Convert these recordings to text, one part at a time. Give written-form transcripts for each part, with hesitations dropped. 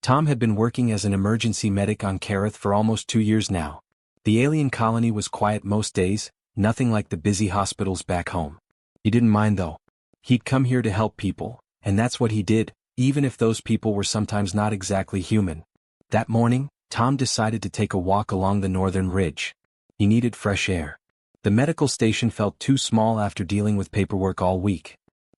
Tom had been working as an emergency medic on Kareth for almost 2 years now. The alien colony was quiet most days, nothing like the busy hospitals back home. He didn't mind though. He'd come here to help people, and that's what he did, even if those people were sometimes not exactly human. That morning, Tom decided to take a walk along the northern ridge. He needed fresh air. The medical station felt too small after dealing with paperwork all week.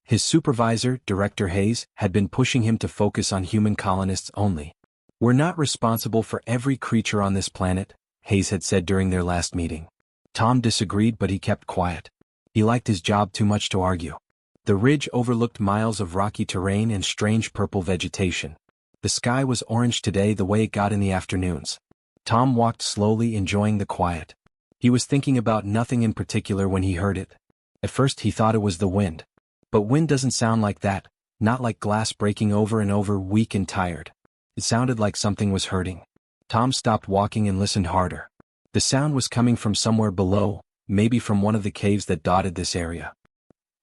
His supervisor, Director Hayes, had been pushing him to focus on human colonists only. "We're not responsible for every creature on this planet," Hayes had said during their last meeting. Tom disagreed, but he kept quiet. He liked his job too much to argue. The ridge overlooked miles of rocky terrain and strange purple vegetation. The sky was orange today the way it got in the afternoons. Tom walked slowly, enjoying the quiet. He was thinking about nothing in particular when he heard it. At first he thought it was the wind. But wind doesn't sound like that, not like glass breaking over and over, weak and tired. It sounded like something was hurting. Tom stopped walking and listened harder. The sound was coming from somewhere below, maybe from one of the caves that dotted this area.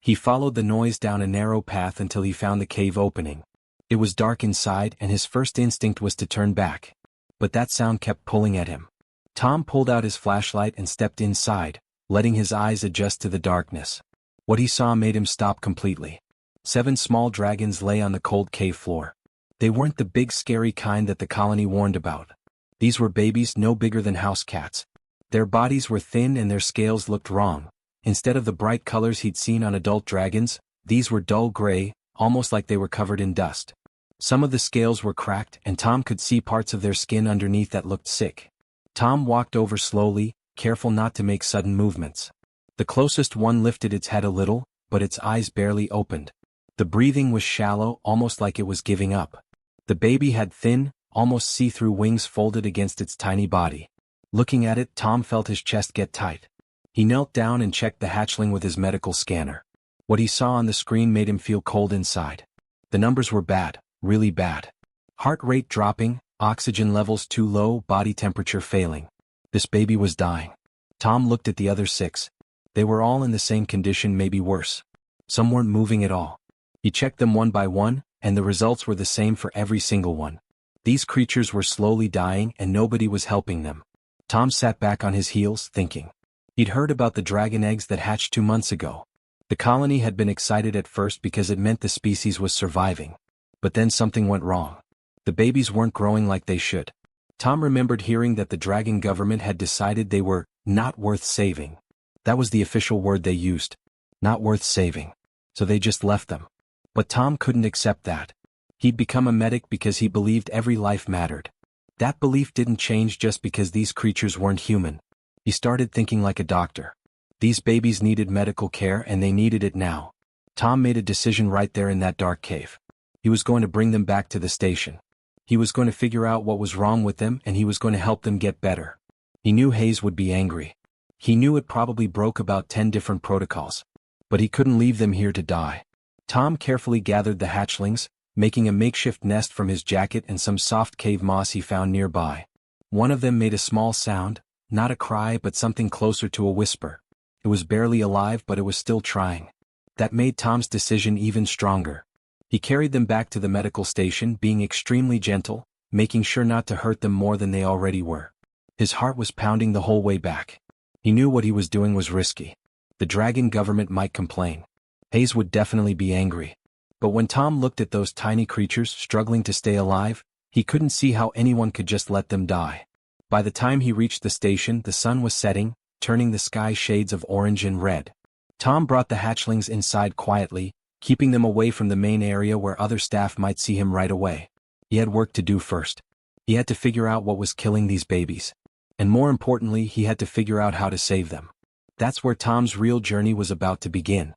He followed the noise down a narrow path until he found the cave opening. It was dark inside and his first instinct was to turn back. But that sound kept pulling at him. Tom pulled out his flashlight and stepped inside, letting his eyes adjust to the darkness. What he saw made him stop completely. 7 small dragons lay on the cold cave floor. They weren't the big scary kind that the colony warned about. These were babies no bigger than house cats. Their bodies were thin and their scales looked wrong. Instead of the bright colors he'd seen on adult dragons, these were dull gray, almost like they were covered in dust. Some of the scales were cracked and Tom could see parts of their skin underneath that looked sick. Tom walked over slowly, careful not to make sudden movements. The closest one lifted its head a little, but its eyes barely opened. The breathing was shallow, almost like it was giving up. The baby had thin, almost see-through wings folded against its tiny body. Looking at it, Tom felt his chest get tight. He knelt down and checked the hatchling with his medical scanner. What he saw on the screen made him feel cold inside. The numbers were bad, really bad. Heart rate dropping, oxygen levels too low, body temperature failing. This baby was dying. Tom looked at the other 6. They were all in the same condition, maybe worse. Some weren't moving at all. He checked them one by one, and the results were the same for every single one. These creatures were slowly dying and nobody was helping them. Tom sat back on his heels, thinking. He'd heard about the dragon eggs that hatched 2 months ago. The colony had been excited at first because it meant the species was surviving. But then something went wrong. The babies weren't growing like they should. Tom remembered hearing that the dragon government had decided they were not worth saving. That was the official word they used. Not worth saving. So they just left them. But Tom couldn't accept that. He'd become a medic because he believed every life mattered. That belief didn't change just because these creatures weren't human. He started thinking like a doctor. These babies needed medical care and they needed it now. Tom made a decision right there in that dark cave. He was going to bring them back to the station. He was going to figure out what was wrong with them and he was going to help them get better. He knew Hayes would be angry. He knew it probably broke about 10 different protocols. But he couldn't leave them here to die. Tom carefully gathered the hatchlings, making a makeshift nest from his jacket and some soft cave moss he found nearby. One of them made a small sound, not a cry but something closer to a whisper. It was barely alive but it was still trying. That made Tom's decision even stronger. He carried them back to the medical station, being extremely gentle, making sure not to hurt them more than they already were. His heart was pounding the whole way back. He knew what he was doing was risky. The dragon government might complain. Hayes would definitely be angry. But when Tom looked at those tiny creatures struggling to stay alive, he couldn't see how anyone could just let them die. By the time he reached the station, the sun was setting, turning the sky shades of orange and red. Tom brought the hatchlings inside quietly, keeping them away from the main area where other staff might see him right away. He had work to do first. He had to figure out what was killing these babies. And more importantly, he had to figure out how to save them. That's where Tom's real journey was about to begin.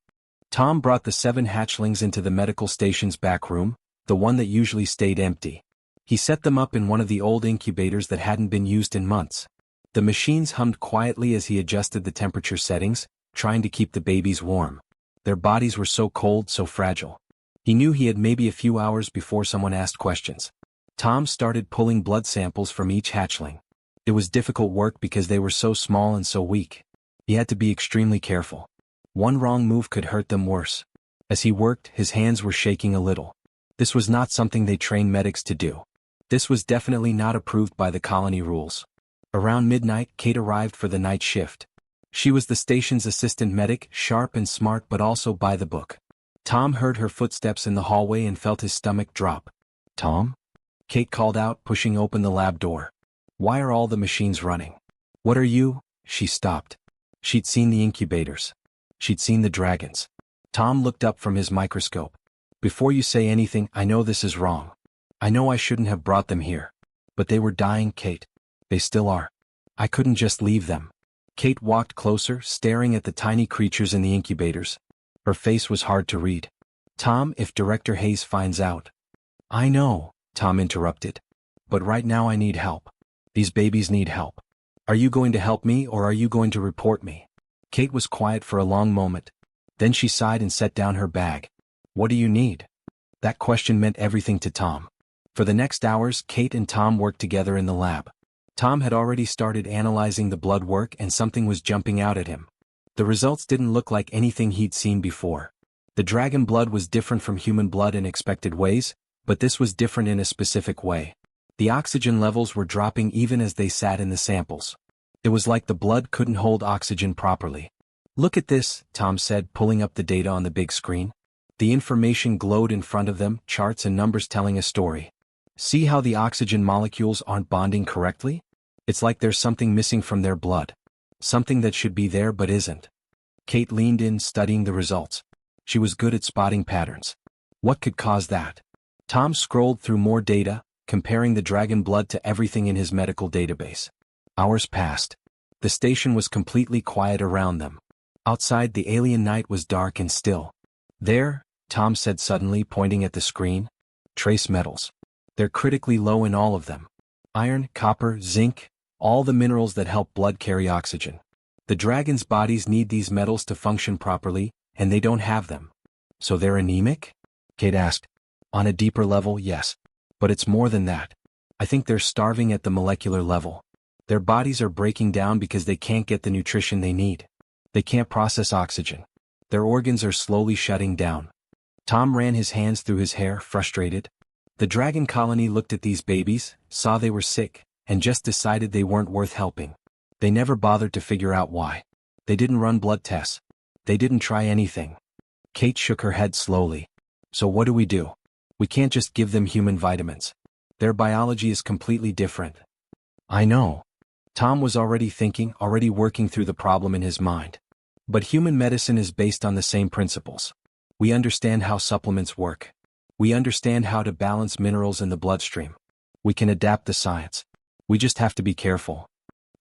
Tom brought the 7 hatchlings into the medical station's back room, the one that usually stayed empty. He set them up in one of the old incubators that hadn't been used in months. The machines hummed quietly as he adjusted the temperature settings, trying to keep the babies warm. Their bodies were so cold, so fragile. He knew he had maybe a few hours before someone asked questions. Tom started pulling blood samples from each hatchling. It was difficult work because they were so small and so weak. He had to be extremely careful. One wrong move could hurt them worse. As he worked, his hands were shaking a little. This was not something they train medics to do. This was definitely not approved by the colony rules. Around midnight, Kate arrived for the night shift. She was the station's assistant medic, sharp and smart but also by the book. Tom heard her footsteps in the hallway and felt his stomach drop. "Tom?" Kate called out, pushing open the lab door. "Why are all the machines running?" "What are you?" She stopped. She'd seen the incubators. She'd seen the dragons. Tom looked up from his microscope. "Before you say anything, I know this is wrong. I know I shouldn't have brought them here. But they were dying, Kate. They still are. I couldn't just leave them." Kate walked closer, staring at the tiny creatures in the incubators. Her face was hard to read. "Tom, if Director Hayes finds out—" "I know," Tom interrupted. "But right now I need help. These babies need help. Are you going to help me or are you going to report me?" Kate was quiet for a long moment. Then she sighed and set down her bag. "What do you need?" That question meant everything to Tom. For the next hours, Kate and Tom worked together in the lab. Tom had already started analyzing the blood work and something was jumping out at him. The results didn't look like anything he'd seen before. The dragon blood was different from human blood in expected ways, but this was different in a specific way. The oxygen levels were dropping even as they sat in the samples. It was like the blood couldn't hold oxygen properly. "Look at this," Tom said, pulling up the data on the big screen. The information glowed in front of them, charts and numbers telling a story. "See how the oxygen molecules aren't bonding correctly? It's like there's something missing from their blood. Something that should be there but isn't." Kate leaned in, studying the results. She was good at spotting patterns. What could cause that? Tom scrolled through more data, comparing the dragon blood to everything in his medical database. Hours passed. The station was completely quiet around them. Outside, the alien night was dark and still. "There," Tom said suddenly, pointing at the screen. "Trace metals. They're critically low in all of them. Iron, copper, zinc, all the minerals that help blood carry oxygen. The dragon's bodies need these metals to function properly, and they don't have them." "So they're anemic?" Kate asked. "On a deeper level, yes. But it's more than that. I think they're starving at the molecular level. Their bodies are breaking down because they can't get the nutrition they need. They can't process oxygen. Their organs are slowly shutting down." Tom ran his hands through his hair, frustrated. The dragon colony looked at these babies, saw they were sick, and just decided they weren't worth helping. They never bothered to figure out why. They didn't run blood tests. They didn't try anything. Kate shook her head slowly. "So what do? We can't just give them human vitamins. Their biology is completely different." "I know." Tom was already thinking, already working through the problem in his mind. "But human medicine is based on the same principles. We understand how supplements work. We understand how to balance minerals in the bloodstream. We can adapt the science. We just have to be careful."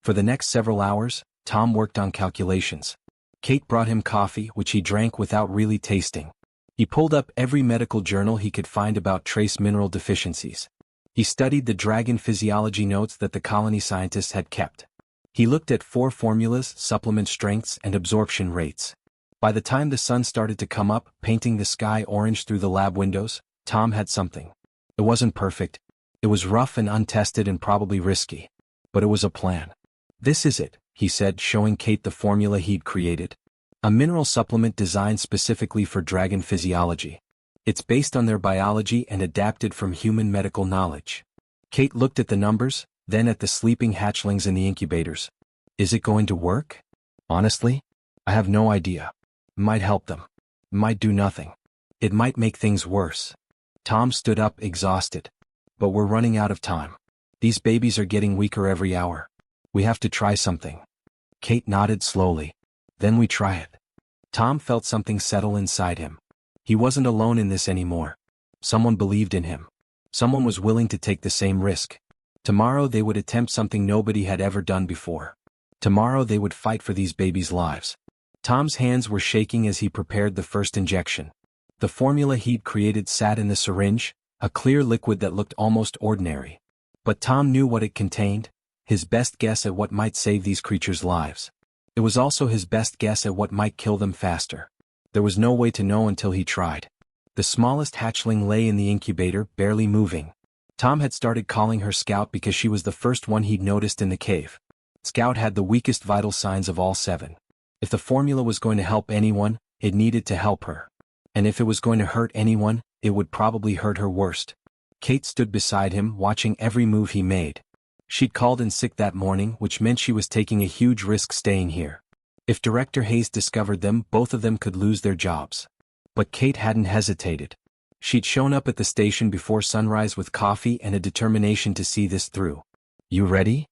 For the next several hours, Tom worked on calculations. Kate brought him coffee, which he drank without really tasting. He pulled up every medical journal he could find about trace mineral deficiencies. He studied the dragon physiology notes that the colony scientists had kept. He looked at 4 formulas, supplement strengths, and absorption rates. By the time the sun started to come up, painting the sky orange through the lab windows, Tom had something. It wasn't perfect. It was rough and untested and probably risky. But it was a plan. "This is it," he said, showing Kate the formula he'd created. "A mineral supplement designed specifically for dragon physiology. It's based on their biology and adapted from human medical knowledge." Kate looked at the numbers, then at the sleeping hatchlings in the incubators. "Is it going to work? Honestly, I have no idea. It might help them. It might do nothing. It might make things worse." Tom stood up, exhausted. "But we're running out of time. These babies are getting weaker every hour. We have to try something." Kate nodded slowly. "Then we try it." Tom felt something settle inside him. He wasn't alone in this anymore. Someone believed in him. Someone was willing to take the same risk. Tomorrow they would attempt something nobody had ever done before. Tomorrow they would fight for these babies' lives. Tom's hands were shaking as he prepared the first injection. The formula he'd created sat in the syringe, a clear liquid that looked almost ordinary. But Tom knew what it contained, his best guess at what might save these creatures' lives. It was also his best guess at what might kill them faster. There was no way to know until he tried. The smallest hatchling lay in the incubator, barely moving. Tom had started calling her Scout because she was the first one he'd noticed in the cave. Scout had the weakest vital signs of all 7. If the formula was going to help anyone, it needed to help her. And if it was going to hurt anyone, it would probably hurt her worst. Kate stood beside him, watching every move he made. She'd called in sick that morning, which meant she was taking a huge risk staying here. If Director Hayes discovered them, both of them could lose their jobs. But Kate hadn't hesitated. She'd shown up at the station before sunrise with coffee and a determination to see this through. "You ready?"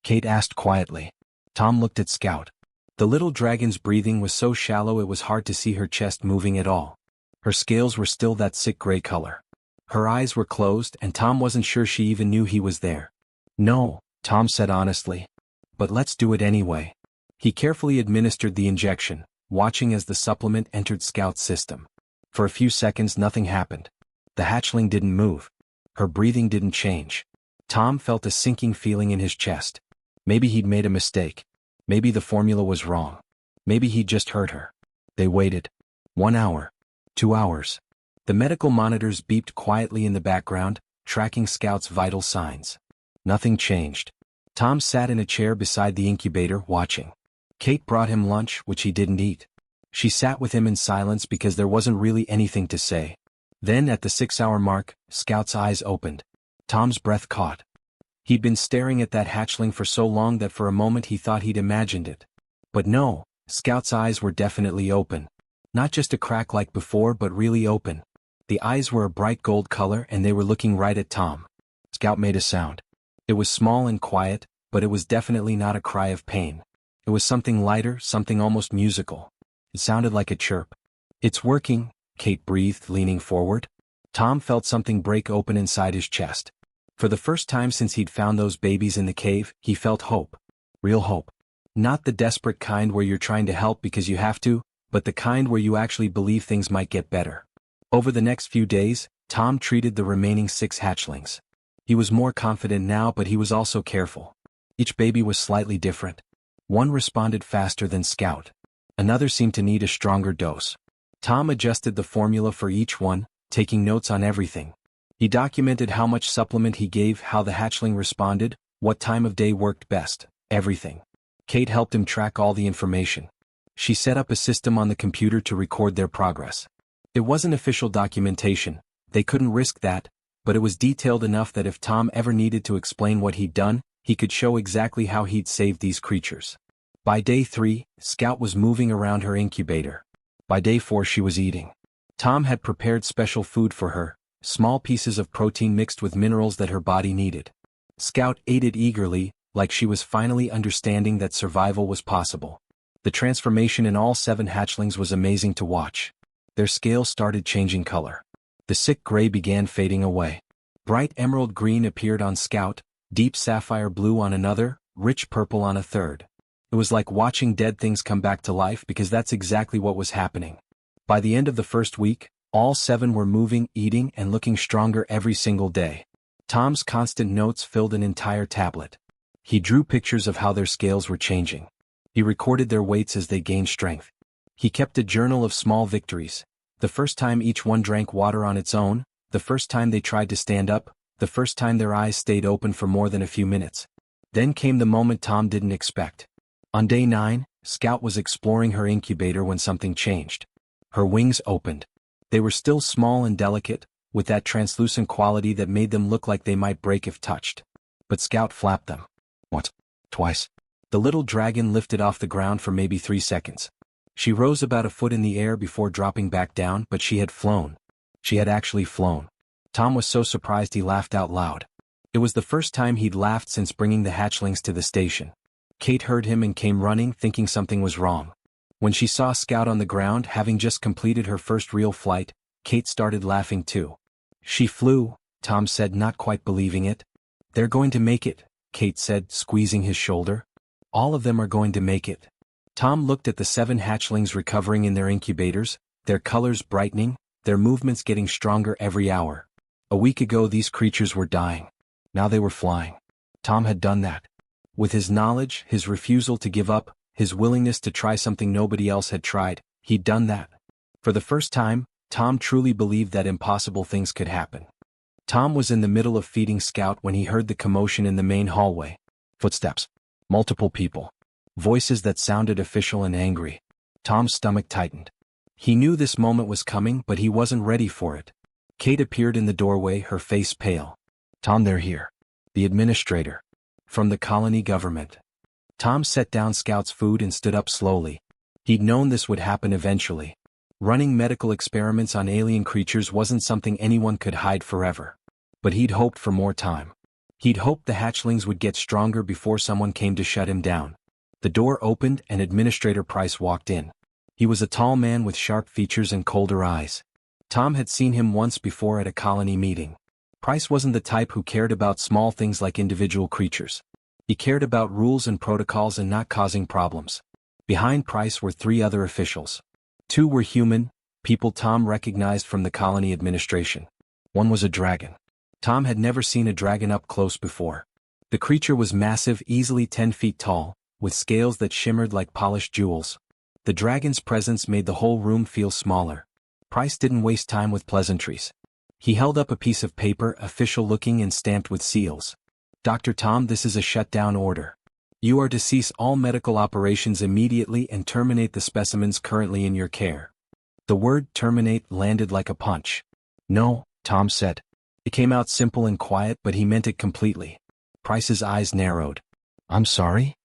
Kate asked quietly. Tom looked at Scout. The little dragon's breathing was so shallow it was hard to see her chest moving at all. Her scales were still that sick gray color. Her eyes were closed, and Tom wasn't sure she even knew he was there. "No," Tom said honestly. "But let's do it anyway." He carefully administered the injection, watching as the supplement entered Scout's system. For a few seconds nothing happened. The hatchling didn't move. Her breathing didn't change. Tom felt a sinking feeling in his chest. Maybe he'd made a mistake. Maybe the formula was wrong. Maybe he'd just hurt her. They waited. 1 hour. 2 hours. The medical monitors beeped quietly in the background, tracking Scout's vital signs. Nothing changed. Tom sat in a chair beside the incubator, watching. Kate brought him lunch, which he didn't eat. She sat with him in silence because there wasn't really anything to say. Then, at the 6-hour mark, Scout's eyes opened. Tom's breath caught. He'd been staring at that hatchling for so long that for a moment he thought he'd imagined it. But no, Scout's eyes were definitely open. Not just a crack like before, but really open. The eyes were a bright gold color and they were looking right at Tom. Scout made a sound. It was small and quiet, but it was definitely not a cry of pain. It was something lighter, something almost musical. It sounded like a chirp. "It's working," Kate breathed, leaning forward. Tom felt something break open inside his chest. For the first time since he'd found those babies in the cave, he felt hope. Real hope. Not the desperate kind where you're trying to help because you have to, but the kind where you actually believe things might get better. Over the next few days, Tom treated the remaining 6 hatchlings. He was more confident now, but he was also careful. Each baby was slightly different. One responded faster than Scout. Another seemed to need a stronger dose. Tom adjusted the formula for each one, taking notes on everything. He documented how much supplement he gave, how the hatchling responded, what time of day worked best, everything. Kate helped him track all the information. She set up a system on the computer to record their progress. It wasn't official documentation, they couldn't risk that, but it was detailed enough that if Tom ever needed to explain what he'd done, he could show exactly how he'd saved these creatures. By day 3, Scout was moving around her incubator. By day 4 she was eating. Tom had prepared special food for her, small pieces of protein mixed with minerals that her body needed. Scout ate it eagerly, like she was finally understanding that survival was possible. The transformation in all 7 hatchlings was amazing to watch. Their scales started changing color. The sick gray began fading away. Bright emerald green appeared on Scout, deep sapphire blue on another, rich purple on a third. It was like watching dead things come back to life because that's exactly what was happening. By the end of the first week, all 7 were moving, eating, and looking stronger every single day. Tom's constant notes filled an entire tablet. He drew pictures of how their scales were changing. He recorded their weights as they gained strength. He kept a journal of small victories. The first time each one drank water on its own, the first time they tried to stand up, the first time their eyes stayed open for more than a few minutes. Then came the moment Tom didn't expect. On day 9, Scout was exploring her incubator when something changed. Her wings opened. They were still small and delicate, with that translucent quality that made them look like they might break if touched. But Scout flapped them. Once. Twice. The little dragon lifted off the ground for maybe 3 seconds. She rose about a foot in the air before dropping back down, but she had flown. She had actually flown. Tom was so surprised he laughed out loud. It was the first time he'd laughed since bringing the hatchlings to the station. Kate heard him and came running, thinking something was wrong. When she saw Scout on the ground, having just completed her first real flight, Kate started laughing too. "She flew," Tom said, not quite believing it. "They're going to make it," Kate said, squeezing his shoulder. "All of them are going to make it." Tom looked at the 7 hatchlings recovering in their incubators, their colors brightening, their movements getting stronger every hour. A week ago these creatures were dying. Now they were flying. Tom had done that. With his knowledge, his refusal to give up, his willingness to try something nobody else had tried, he'd done that. For the first time, Tom truly believed that impossible things could happen. Tom was in the middle of feeding Scout when he heard the commotion in the main hallway. Footsteps. Multiple people. Voices that sounded official and angry. Tom's stomach tightened. He knew this moment was coming, but he wasn't ready for it. Kate appeared in the doorway, her face pale. Tom, they're here. The administrator. From the colony government. Tom set down Scout's food and stood up slowly. He'd known this would happen eventually. Running medical experiments on alien creatures wasn't something anyone could hide forever. But he'd hoped for more time. He'd hoped the hatchlings would get stronger before someone came to shut him down. The door opened and Administrator Price walked in. He was a tall man with sharp features and colder eyes. Tom had seen him once before at a colony meeting. Price wasn't the type who cared about small things like individual creatures. He cared about rules and protocols and not causing problems. Behind Price were 3 other officials. 2 were human, people Tom recognized from the colony administration. 1 was a dragon. Tom had never seen a dragon up close before. The creature was massive, easily 10 feet tall, with scales that shimmered like polished jewels. The dragon's presence made the whole room feel smaller. Price didn't waste time with pleasantries. He held up a piece of paper, official-looking and stamped with seals. Dr. Tom, this is a shutdown order. You are to cease all medical operations immediately and terminate the specimens currently in your care. The word terminate landed like a punch. No, Tom said. It came out simple and quiet, but he meant it completely. Price's eyes narrowed. I'm sorry?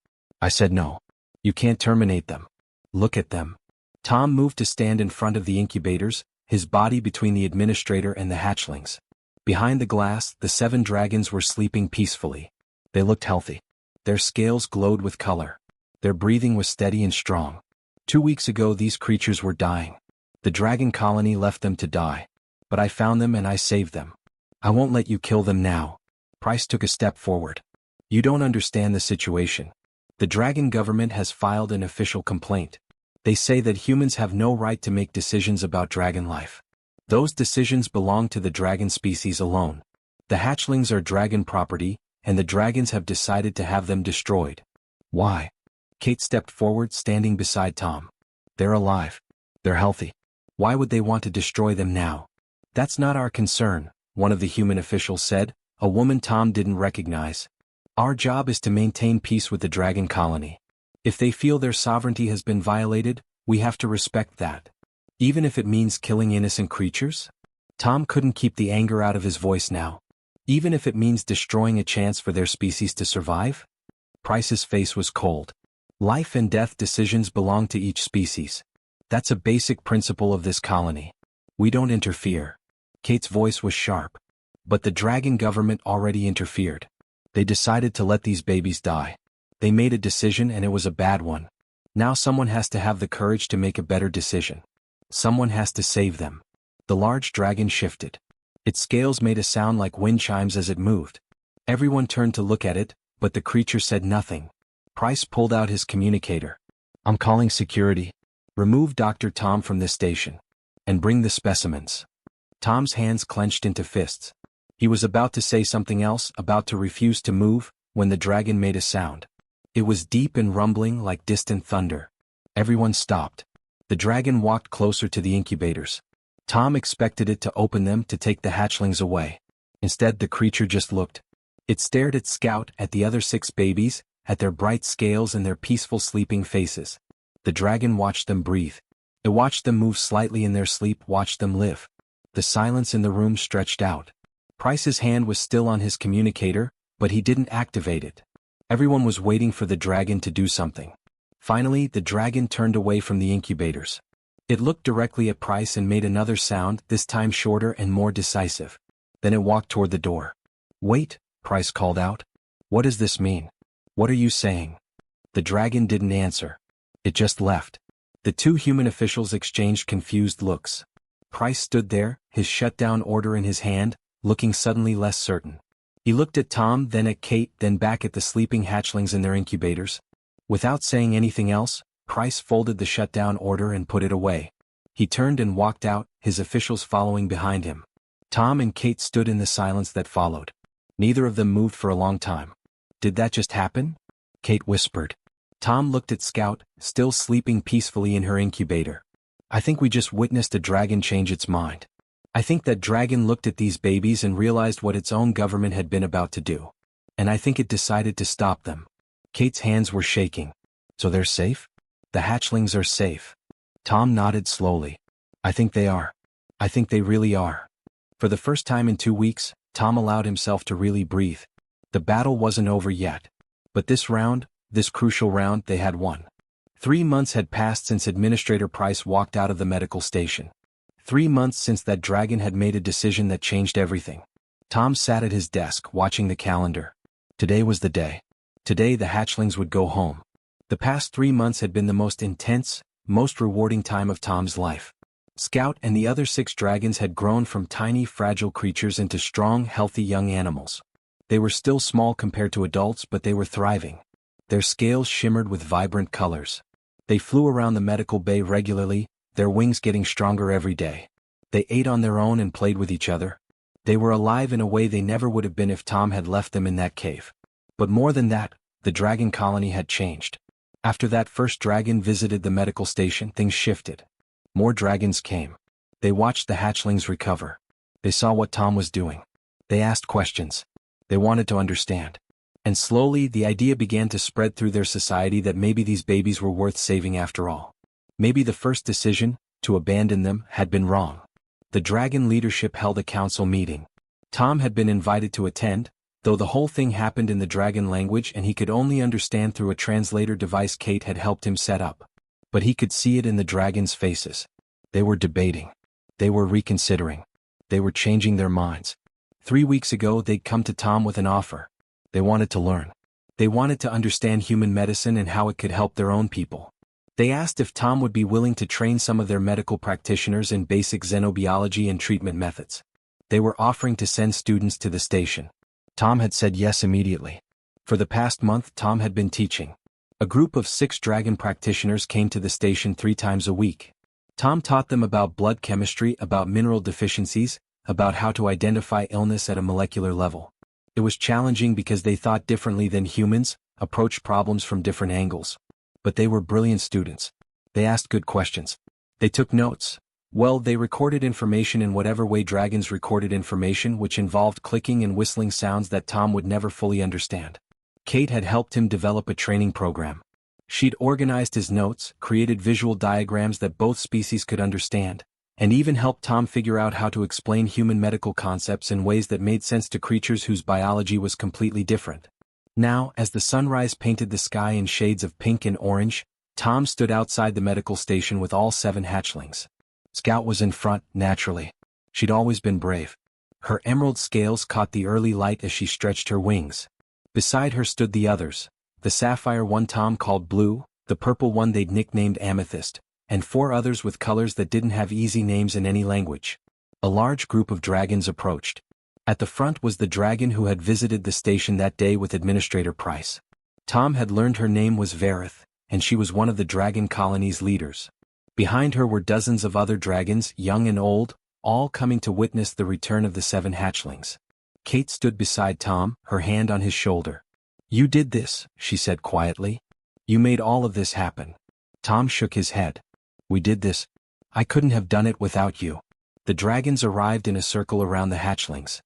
I said no. You can't terminate them. Look at them. Tom moved to stand in front of the incubators, his body between the administrator and the hatchlings. Behind the glass, the 7 dragons were sleeping peacefully. They looked healthy. Their scales glowed with color. Their breathing was steady and strong. 2 weeks ago these creatures were dying. The dragon colony left them to die. But I found them and I saved them. I won't let you kill them now. Price took a step forward. You don't understand the situation. The dragon government has filed an official complaint. They say that humans have no right to make decisions about dragon life. Those decisions belong to the dragon species alone. The hatchlings are dragon property, and the dragons have decided to have them destroyed. Why? Kate stepped forward, standing beside Tom. They're alive. They're healthy. Why would they want to destroy them now? That's not our concern, one of the human officials said, a woman Tom didn't recognize. Our job is to maintain peace with the dragon colony. If they feel their sovereignty has been violated, we have to respect that. Even if it means killing innocent creatures? Tom couldn't keep the anger out of his voice now. Even if it means destroying a chance for their species to survive? Price's face was cold. Life and death decisions belong to each species. That's a basic principle of this colony. We don't interfere. Kate's voice was sharp. But the dragon government already interfered. They decided to let these babies die. They made a decision and it was a bad one. Now someone has to have the courage to make a better decision. Someone has to save them. The large dragon shifted. Its scales made a sound like wind chimes as it moved. Everyone turned to look at it, but the creature said nothing. Price pulled out his communicator. I'm calling security. Remove Dr. Tom from this station. And bring the specimens. Tom's hands clenched into fists. He was about to say something else, about to refuse to move, when the dragon made a sound. It was deep and rumbling like distant thunder. Everyone stopped. The dragon walked closer to the incubators. Tom expected it to open them to take the hatchlings away. Instead, the creature just looked. It stared at Scout, at the other 6 babies, at their bright scales and their peaceful sleeping faces. The dragon watched them breathe. It watched them move slightly in their sleep, watched them live. The silence in the room stretched out. Price's hand was still on his communicator, but he didn't activate it. Everyone was waiting for the dragon to do something. Finally, the dragon turned away from the incubators. It looked directly at Price and made another sound, this time shorter and more decisive. Then it walked toward the door. Wait, Price called out. What does this mean? What are you saying? The dragon didn't answer. It just left. The 2 human officials exchanged confused looks. Price stood there, his shutdown order in his hand, looking suddenly less certain. He looked at Tom, then at Kate, then back at the sleeping hatchlings in their incubators. Without saying anything else, Price folded the shutdown order and put it away. He turned and walked out, his officials following behind him. Tom and Kate stood in the silence that followed. Neither of them moved for a long time. Did that just happen? Kate whispered. Tom looked at Scout, still sleeping peacefully in her incubator. I think we just witnessed a dragon change its mind. I think that dragon looked at these babies and realized what its own government had been about to do. And I think it decided to stop them. Kate's hands were shaking. So they're safe? The hatchlings are safe. Tom nodded slowly. I think they are. I think they really are. For the first time in 2 weeks, Tom allowed himself to really breathe. The battle wasn't over yet. But this round, this crucial round, they had won. 3 months had passed since Administrator Price walked out of the medical station. 3 months since that dragon had made a decision that changed everything. Tom sat at his desk watching the calendar. Today was the day. Today the hatchlings would go home. The past 3 months had been the most intense, most rewarding time of Tom's life. Scout and the other 6 dragons had grown from tiny, fragile creatures into strong, healthy young animals. They were still small compared to adults, but they were thriving. Their scales shimmered with vibrant colors. They flew around the medical bay regularly, their wings getting stronger every day. They ate on their own and played with each other. They were alive in a way they never would have been if Tom had left them in that cave. But more than that, the dragon colony had changed. After that first dragon visited the medical station, things shifted. More dragons came. They watched the hatchlings recover. They saw what Tom was doing. They asked questions. They wanted to understand. And slowly the idea began to spread through their society that maybe these babies were worth saving after all. Maybe the first decision, to abandon them, had been wrong. The dragon leadership held a council meeting. Tom had been invited to attend, though the whole thing happened in the dragon language and he could only understand through a translator device Kate had helped him set up. But he could see it in the dragons' faces. They were debating. They were reconsidering. They were changing their minds. 3 weeks ago they'd come to Tom with an offer. They wanted to learn. They wanted to understand human medicine and how it could help their own people. They asked if Tom would be willing to train some of their medical practitioners in basic xenobiology and treatment methods. They were offering to send students to the station. Tom had said yes immediately. For the past month Tom had been teaching. A group of 6 dragon practitioners came to the station 3 times a week. Tom taught them about blood chemistry, about mineral deficiencies, about how to identify illness at a molecular level. It was challenging because they thought differently than humans, approached problems from different angles. But they were brilliant students. They asked good questions. They took notes. Well, they recorded information in whatever way dragons recorded information, which involved clicking and whistling sounds that Tom would never fully understand. Kate had helped him develop a training program. She'd organized his notes, created visual diagrams that both species could understand, and even helped Tom figure out how to explain human medical concepts in ways that made sense to creatures whose biology was completely different. Now, as the sunrise painted the sky in shades of pink and orange, Tom stood outside the medical station with all 7 hatchlings. Scout was in front, naturally. She'd always been brave. Her emerald scales caught the early light as she stretched her wings. Beside her stood the others, the sapphire one Tom called Blue, the purple one they'd nicknamed Amethyst, and 4 others with colors that didn't have easy names in any language. A large group of dragons approached. At the front was the dragon who had visited the station that day with Administrator Price. Tom had learned her name was Verith, and she was one of the dragon colony's leaders. Behind her were dozens of other dragons, young and old, all coming to witness the return of the 7 hatchlings. Kate stood beside Tom, her hand on his shoulder. "You did this," she said quietly. "You made all of this happen." Tom shook his head. "We did this. I couldn't have done it without you." The dragons arrived in a circle around the hatchlings.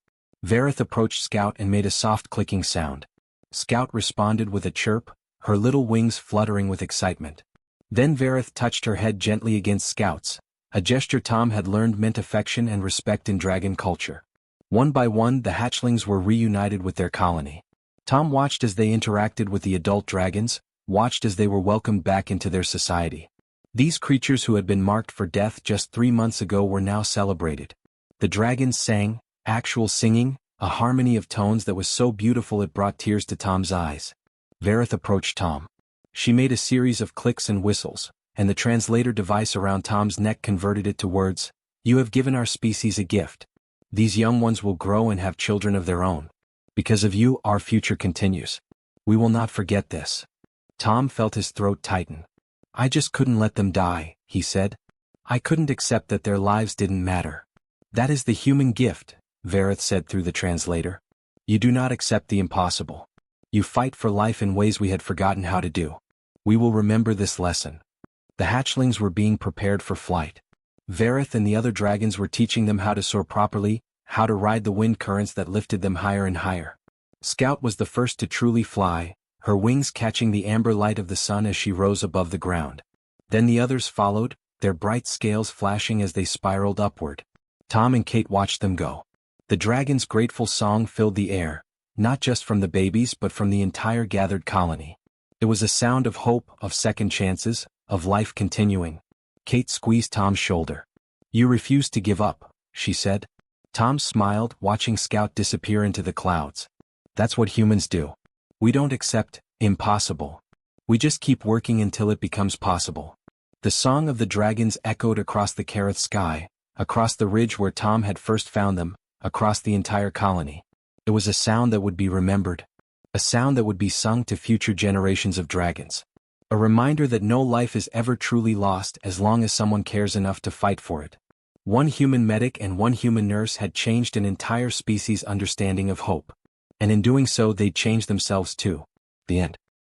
Verith approached Scout and made a soft clicking sound. Scout responded with a chirp, her little wings fluttering with excitement. Then Verith touched her head gently against Scout's, a gesture Tom had learned meant affection and respect in dragon culture. One by one the hatchlings were reunited with their colony. Tom watched as they interacted with the adult dragons, watched as they were welcomed back into their society. These creatures who had been marked for death just 3 months ago were now celebrated. The dragons sang, actual singing, a harmony of tones that was so beautiful it brought tears to Tom's eyes. Verith approached Tom. She made a series of clicks and whistles, and the translator device around Tom's neck converted it to words. "You have given our species a gift. These young ones will grow and have children of their own. Because of you, our future continues. We will not forget this." Tom felt his throat tighten. "I just couldn't let them die," he said. "I couldn't accept that their lives didn't matter." "That is the human gift," Verith said through the translator. "You do not accept the impossible. You fight for life in ways we had forgotten how to do. We will remember this lesson." The hatchlings were being prepared for flight. Verith and the other dragons were teaching them how to soar properly, how to ride the wind currents that lifted them higher and higher. Scout was the first to truly fly, her wings catching the amber light of the sun as she rose above the ground. Then the others followed, their bright scales flashing as they spiraled upward. Tom and Kate watched them go. The dragon's grateful song filled the air, not just from the babies but from the entire gathered colony. It was a sound of hope, of second chances, of life continuing. Kate squeezed Tom's shoulder. "You refuse to give up," she said. Tom smiled, watching Scout disappear into the clouds. "That's what humans do. We don't accept impossible. We just keep working until it becomes possible." The song of the dragons echoed across the Kareth sky, across the ridge where Tom had first found them, across the entire colony. It was a sound that would be remembered. A sound that would be sung to future generations of dragons. A reminder that no life is ever truly lost as long as someone cares enough to fight for it. One human medic and one human nurse had changed an entire species' understanding of hope. And in doing so they'd changed themselves too. The end.